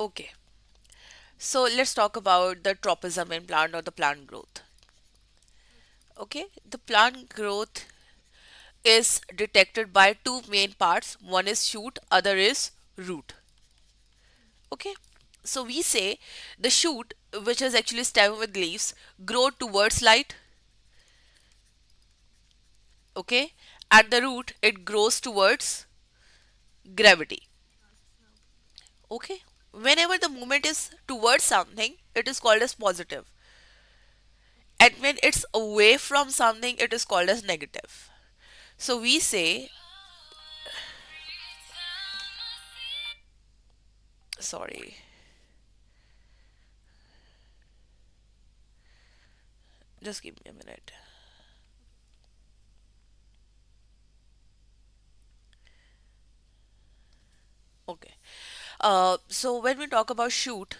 Okay, so let's talk about the tropism in plant or the plant growth. Okay, the plant growth is detected by two main parts. One is shoot, other is root. Okay, so we say the shoot, which is actually stem with leaves, grow towards light. Okay, at the root it grows towards gravity. Okay, whenever the movement is towards something, it is called as positive, and when it's away from something, it is called as negative. So we say, sorry, just give me a minute. Okay, so when we talk about shoot,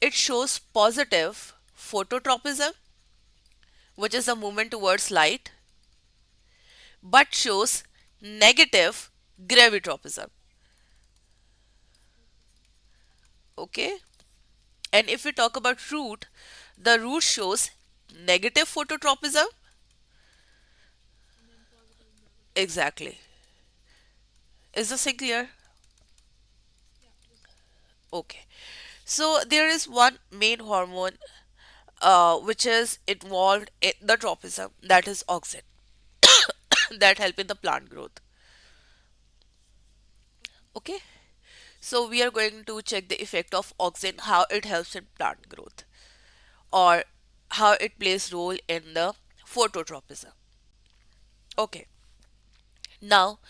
it shows positive phototropism, which is a movement towards light, but shows negative gravitropism. Okay, and if we talk about root, the root shows negative phototropism. Exactly. Is this thing clear? Okay. So there is one main hormone which is involved in the tropism, that is auxin, that help in the plant growth. Okay. So we are going to check the effect of auxin, how it helps in plant growth, or how it plays role in the phototropism. Okay. Now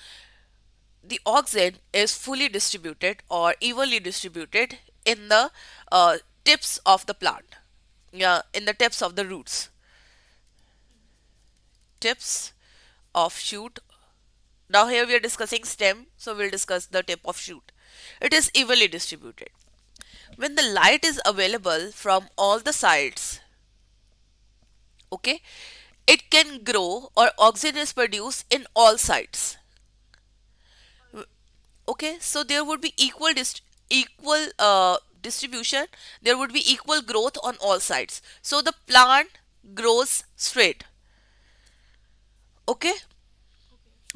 the auxin is fully distributed or evenly distributed in the tips of the plant. Yeah, in the tips of the roots, tips of shoot. Now here we are discussing stem, so we'll discuss the tip of shoot. It is evenly distributed. When the light is available from all the sides, okay, it can grow or oxygen is produced in all sides. Okay, so there would be equal distribution. There would be equal growth on all sides. So the plant grows straight. Okay,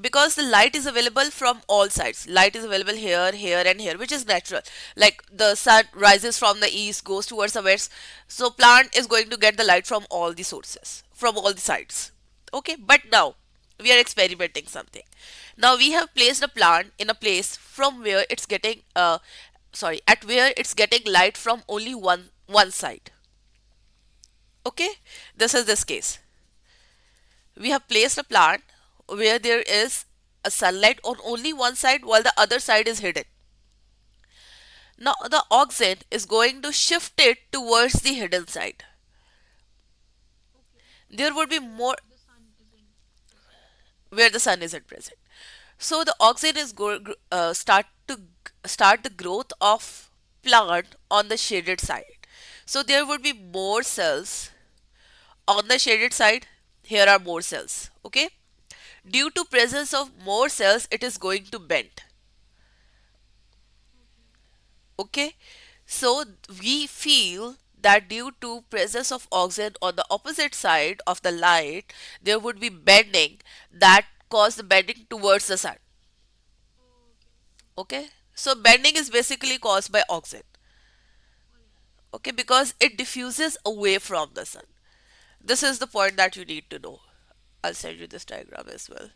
because the light is available from all sides. Light is available here, here, and here, which is natural. Like the sun rises from the east, goes towards the west, so plant is going to get the light from all the sources, from all the sides. Okay, but now we are experimenting something. Now we have placed a plant in a place from where it's getting sorry, at where it's getting light from only one side. Okay, this is this case. We have placed a plant where there is a sunlight on only one side while the other side is hidden. Now the auxin is going to shift it towards the hidden side. There would be more where the sun isn't present. So the auxin is start the growth of plant on the shaded side. So there would be more cells on the shaded side. Here are more cells. Okay. Due to presence of more cells, it is going to bend. Okay, so we feel that due to presence of oxygen on the opposite side of the light, there would be bending that cause the bending towards the sun. Okay, so bending is basically caused by oxygen. Okay, because it diffuses away from the sun. This is the point that you need to know. I'll send you this diagram as well.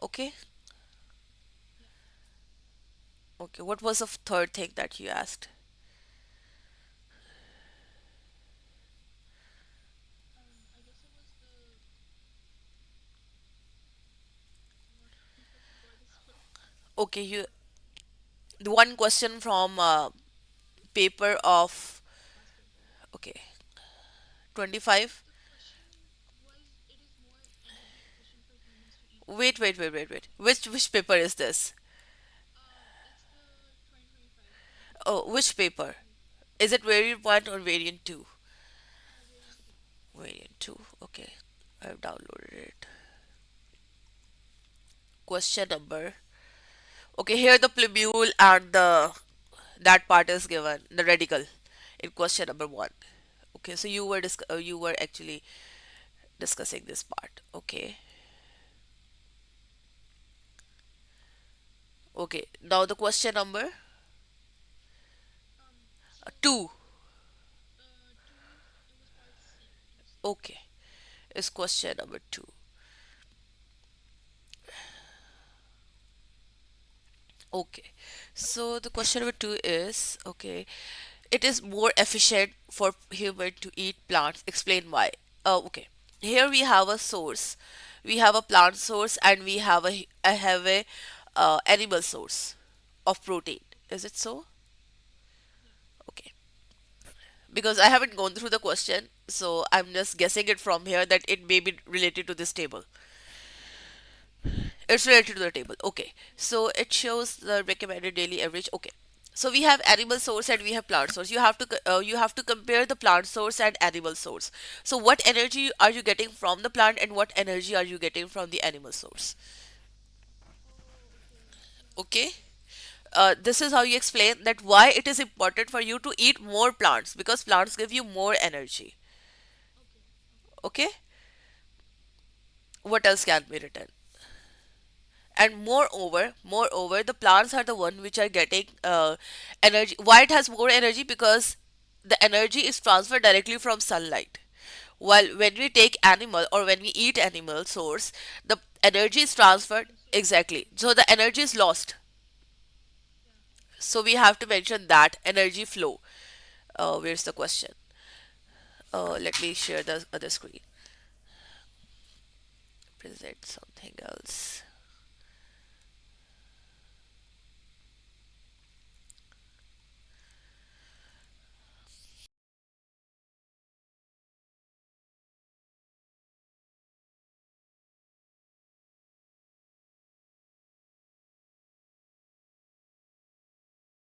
Okay, okay, what was the third thing that you asked? Okay, you the one question from paper of, okay, 25. Wait. Which paper is this? Oh, which paper? Is it variant 1 or variant 2? Variant 2. Okay. I've downloaded it. question number. Okay, here the plumule and the that part is given, the radical, in question number one. Okay, so you were actually discussing this part. Okay, okay. Now the question number two. Okay, is question number two. Okay, so the question number two is okay. It is more efficient for human to eat plants. Explain why. Okay. Here we have a source. We have a plant source and we have I have a animal source of protein. Is it so? Okay. Because I haven't gone through the question, so I'm just guessing it from here that it may be related to this table. It's related to the table. Okay. So it shows the recommended daily average. Okay. So we have animal source and we have plant source. You have to compare the plant source and animal source. So what energy are you getting from the plant and what energy are you getting from the animal source? Okay. This is how you explain that why it is important for you to eat more plants because plants give you more energy. Okay. What else can be written? And moreover the plants are the one which are getting energy. Why it has more energy? Because the energy is transferred directly from sunlight, while when we take animal or when we eat animal source, the energy is transferred. Exactly, so the energy is lost. So we have to mention that energy flow. Where's the question? Let me share the other screen. Present something else.